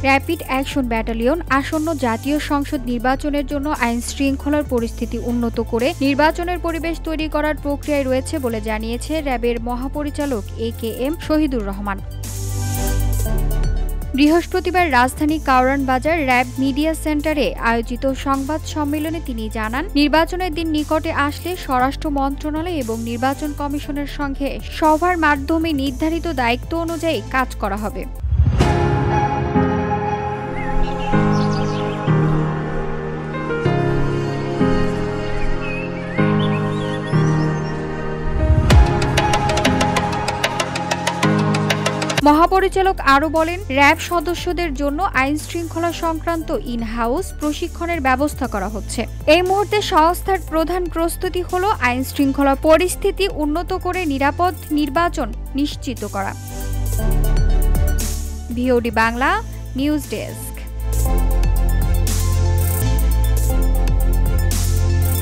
Rapid action battalion আসন্ন জাতীয় সংসদ নির্বাচনের জন্য আইন শৃঙ্খলার পরিস্থিতি উন্নত করে নির্বাচনের পরিবেশ তৈরি করার প্রক্রিয়ায় রয়েছে বলে জানিয়েছে র্যাবের মহাপরিচালক AKM শহীদুর রহমান। বৃহস্পতিবার রাজধানী কারওয়ান বাজার র্যাব মিডিয়া সেন্টারে আয়োজিত সংবাদ সম্মেলনে তিনি জানান, নির্বাচনের দিন নিকটে আসলে স্বরাষ্ট্র মন্ত্রণালয় এবং নির্বাচন কমিশনের সঙ্গে সভার মাধ্যমে নির্ধারিত দায়িত্ব অনুযায়ী কাজ করা হবে। মহাপরিচালক আরও বলেন, র্যাব সদস্যদের জন্য আইন শৃঙ্খলা সংক্রান্ত ইন-হাউস প্রশিক্ষণের ব্যবস্থা করা হচ্ছে। এই মুহূর্তে সংস্থার প্রধান প্রস্তুতি হলো আইন শৃঙ্খলা পরিস্থিতি উন্নত করে নিরাপদ নির্বাচন নিশ্চিত করা। VOD Bangla news desk.